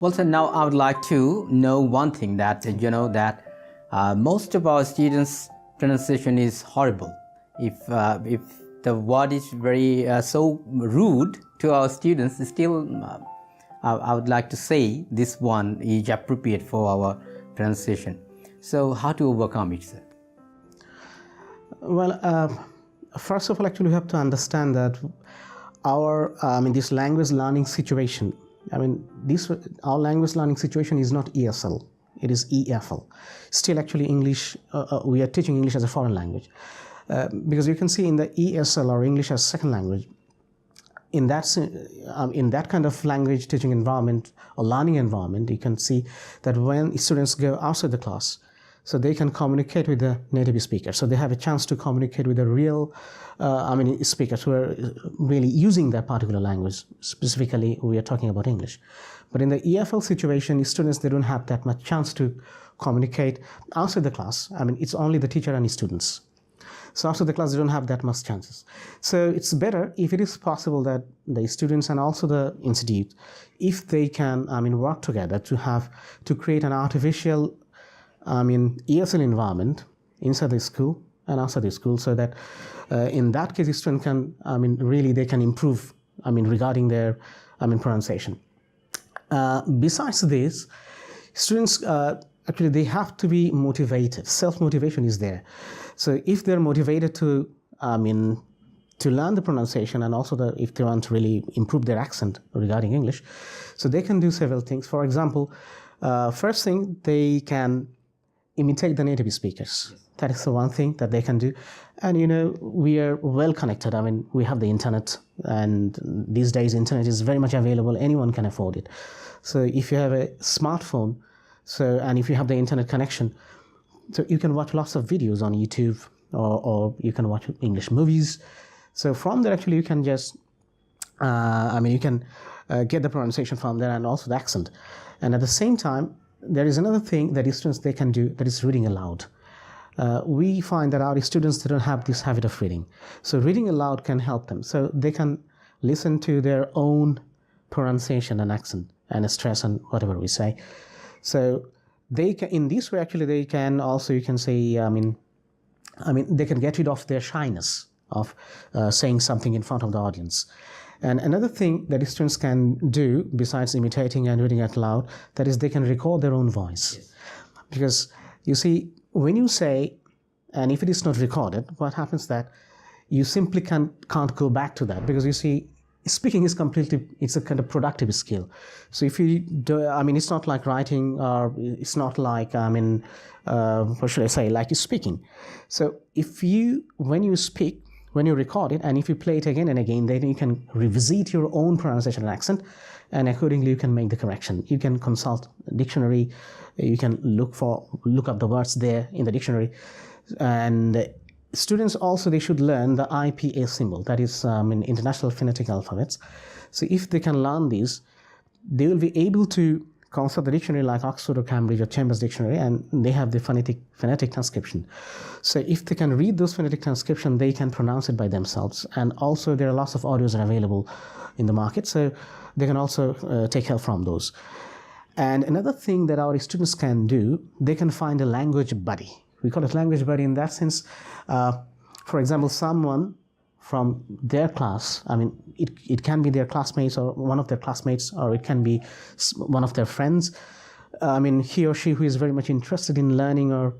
Well, so now I would like to know one thing that most of our students' pronunciation is horrible. If the word is very so rude to our students, still I would like to say this one is appropriate for our pronunciation. So how to overcome it, sir? Well, first of all, actually, we have to understand that this language learning situation. Our language learning situation is not ESL; it is EFL. Still, actually, English. We are teaching English as a foreign language because you can see in the ESL or English as second language. In that kind of language teaching environment or learning environment, you can see that when students go outside the class, so they can communicate with the native speaker. So they have a chance to communicate with the real, speakers who are really using that particular language. Specifically, we are talking about English. But in the EFL situation, students, they don't have that much chance to communicate outside the class. It's only the teacher and students. So after the class, they don't have that much chances. So it's better if it is possible that the students and also the institute, if they can, work together to create an artificial, ESL environment inside the school and outside the school, so that in that case, the student can, really they can improve, regarding their, pronunciation. Besides this, students, actually, they have to be motivated. Self-motivation is there. So if they're motivated to learn the pronunciation and also if they want to really improve their accent regarding English, so they can do several things. For example, first thing, they can imitate the native speakers. Yes. That is the one thing that they can do. And, we are well connected. We have the internet, and these days internet is very much available. Anyone can afford it. So if you have a smartphone, and if you have the internet connection, so you can watch lots of videos on YouTube, or you can watch English movies. So from there, actually, you can just, you can get the pronunciation from there and also the accent. And at the same time, there is another thing that students, they can do, that is reading aloud. We find that our students, they don't have this habit of reading. So reading aloud can help them. So they can listen to their own pronunciation and accent and stress and whatever we say. So they can, in this way, actually, they can also, you can say, they can get rid of their shyness of saying something in front of the audience. And another thing that students can do, besides imitating and reading out loud, that is they can record their own voice. Yes. Because, you see, when you say, and if it is not recorded, what happens that you simply can't go back to that, because you see, speaking is it's a kind of productive skill. So if you do, it's not like writing, or it's not like, what should I say, like speaking. So when you speak, when you record it, and if you play it again and again, then you can revisit your own pronunciation and accent, and accordingly you can make the correction. You can consult a dictionary, you can look up the words there in the dictionary. And students also, they should learn the IPA symbol, that is International Phonetic Alphabets. So if they can learn these, they will be able to consult the dictionary like Oxford or Cambridge or Chambers Dictionary, and they have the phonetic transcription. So if they can read those phonetic transcription, they can pronounce it by themselves. And also there are lots of audios that are available in the market, so they can also take help from those. And another thing that our students can do, they can find a language buddy. We call it language buddy in that sense. For example, someone from their class, it can be their classmates or one of their classmates, or it can be one of their friends. He or she who is very much interested in learning or,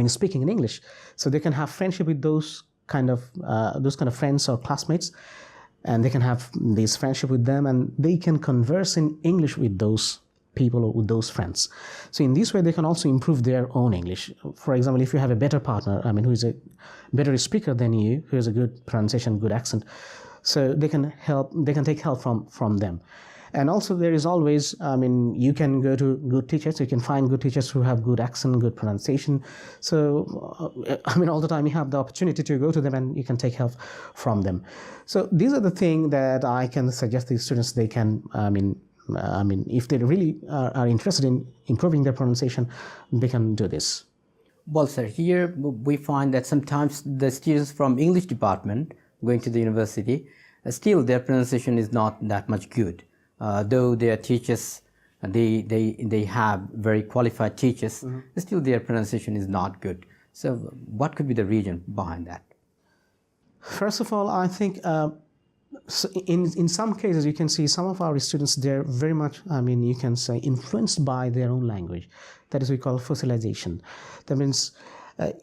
speaking in English. So they can have friendship with those kind of friends or classmates, and they can have this friendship with them, and they can converse in English with those people or with those friends. So in this way, they can also improve their own English. For example, if you have a better partner, who is a better speaker than you, who has a good pronunciation, good accent, so they can take help from them. And also there is always, you can go to good teachers, you can find good teachers who have good accent, good pronunciation. So, all the time you have the opportunity to go to them and you can take help from them. So these are the things that I can suggest these students, they can, if they really are interested in improving their pronunciation, they can do this. Well, sir, here we find that sometimes the students from English department going to the university, still their pronunciation is not that much good, though their teachers and they have very qualified teachers, still their pronunciation is not good. So what could be the reason behind that? First of all, I think so in some cases you can see some of our students, they're very much, you can say, influenced by their own language. That is we call fossilization. That means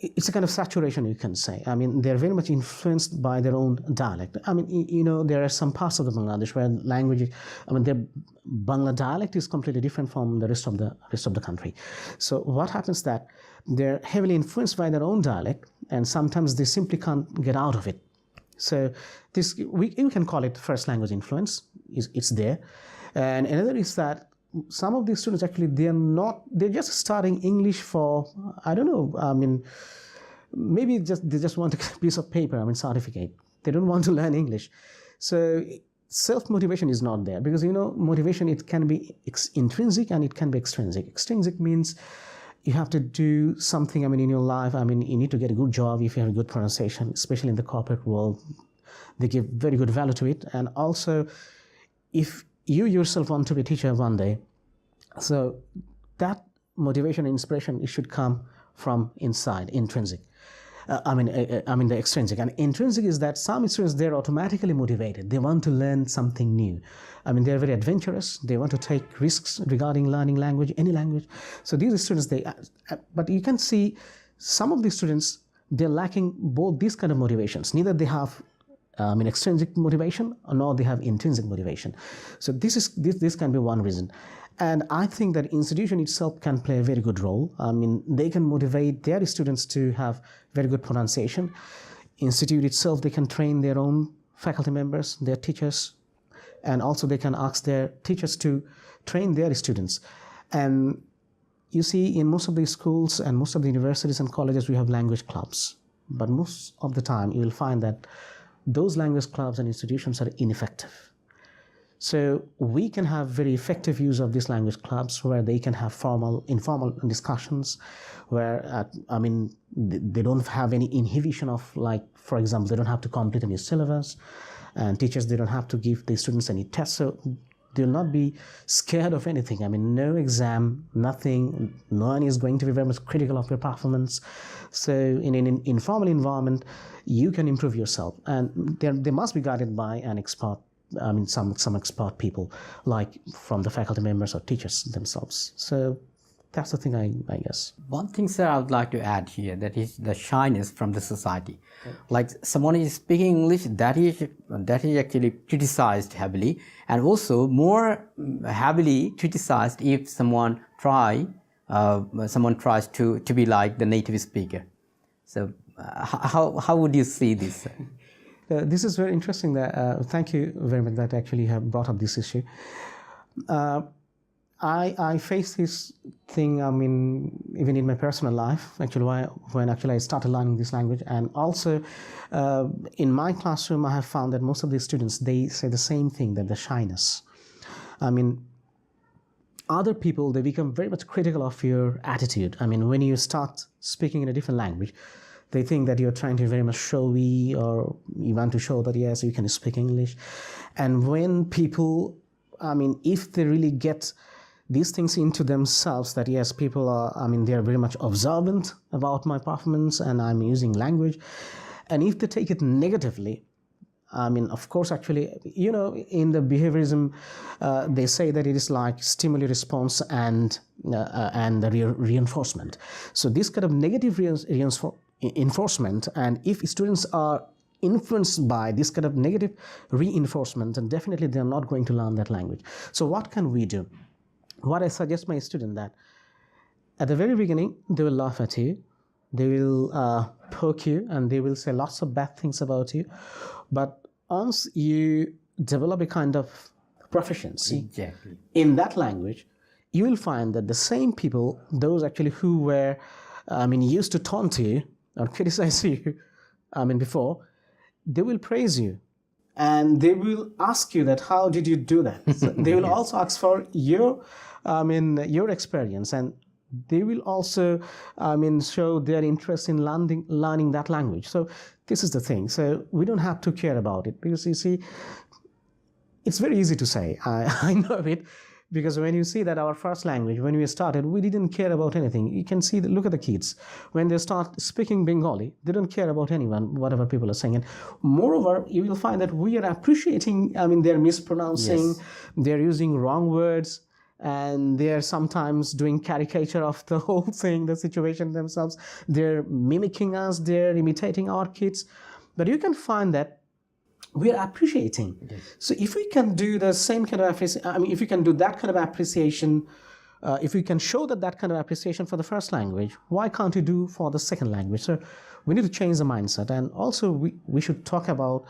it's a kind of saturation, you can say. They're very much influenced by their own dialect. There are some parts of the Bangladesh where language, their Bangla dialect is completely different from the rest of the country. So what happens that they're heavily influenced by their own dialect, and sometimes they simply can't get out of it. So this we can call it first language influence. It's there, and another is that some of these students actually they're just starting English for, I don't know, maybe they just want a piece of paper, certificate. They don't want to learn English. So self-motivation is not there, because motivation, it can be intrinsic and it can be extrinsic. Extrinsic means you have to do something, in your life. You need to get a good job if you have a good pronunciation, especially in the corporate world. They give very good value to it. And also, if you yourself want to be a teacher one day, so that motivation and inspiration, it should come from inside, intrinsic. The extrinsic. And intrinsic is that some students, they're automatically motivated. They want to learn something new. They're very adventurous. They want to take risks regarding learning language, any language. So these students, but you can see some of these students, they're lacking both these kind of motivations. Neither they have extrinsic motivation, nor they have intrinsic motivation. So this can be one reason. And I think that institution itself can play a very good role. They can motivate their students to have very good pronunciation. Institute itself, they can train their own faculty members, their teachers, and also they can ask their teachers to train their students. And you see, in most of these schools and most of the universities and colleges, we have language clubs. But most of the time, you will find that those language clubs and institutions are ineffective. So we can have very effective use of these language clubs, where they can have informal discussions, where, they don't have any inhibition of, like, for example, they don't have to complete any syllabus, and teachers, they don't have to give the students any tests. So they'll not be scared of anything. No exam, nothing. No one is going to be very much critical of your performance. So in an informal environment, you can improve yourself. And they must be guided by an expert. Some expert people, like from the faculty members or teachers themselves. So that's the thing, I guess. One thing, sir, I would like to add here, that is the shyness from the society. Okay. Like someone is speaking English, that is actually criticized heavily, and also more heavily criticized if someone tries to be like the native speaker. So how would you see this, sir? This is very interesting. Thank you very much that actually you have brought up this issue. I face this thing, even in my personal life, actually, when I started learning this language. And also, in my classroom, I have found that most of the students, they say the same thing, that the shyness. Other people, they become very much critical of your attitude. When you start speaking in a different language, they think that you're trying to be very much showy, or you want to show that, yes, you can speak English. And when people, if they really get these things into themselves, that, yes, people are, they are very much observant about my performance and I'm using language. And if they take it negatively, of course, actually, in the behaviorism, they say that it is like stimuli response and the reinforcement. So this kind of negative reinforcement, and if students are influenced by this kind of negative reinforcement, then definitely they're not going to learn that language. So what can we do? What I suggest my student, that at the very beginning, they will laugh at you, they will poke you, and they will say lots of bad things about you. But once you develop a kind of proficiency in that language, you will find that the same people, those actually who were, used to taunt you or criticize you, before, they will praise you. And they will ask you that, how did you do that? So they will also ask for your experience, and they will also, show their interest in learning that language. So this is the thing. So we don't have to care about it, because you see, it's very easy to say. I know it, Because when you see that our first language, when we started, we didn't care about anything. You can see, look at the kids. When they start speaking Bengali, they don't care about anyone, whatever people are saying. And moreover, you will find that we are appreciating, they're mispronouncing, Yes. they're using wrong words, and they're sometimes doing caricature of the whole thing, the situation themselves. They're mimicking us, they're imitating our kids. But you can find that we are appreciating. Yes. So if we can do the same kind of if we can do that kind of appreciation, if we can show that kind of appreciation for the first language, why can't we do for the second language? So we need to change the mindset, and also we should talk about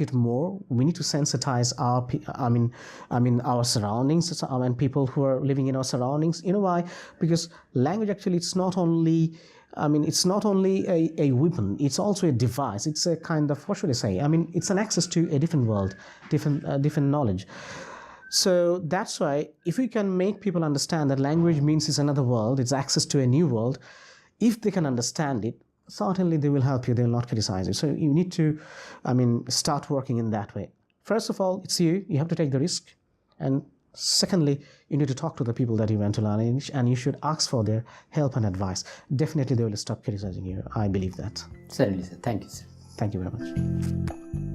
it more. We need to sensitize our surroundings, people who are living in our surroundings. You know why? Because language actually, it's not only a weapon, it's also a device. It's a kind of, what should I say? It's an access to a different world, different knowledge. So that's why if we can make people understand that language means it's another world, it's access to a new world, if they can understand it, certainly they will help you, they will not criticize you. So you need to, start working in that way. First of all, it's you have to take the risk. And secondly, you need to talk to the people that you want to learn English, and you should ask for their help and advice. Definitely they will stop criticizing you. I believe that. Certainly, sir. Thank you, sir. Thank you very much.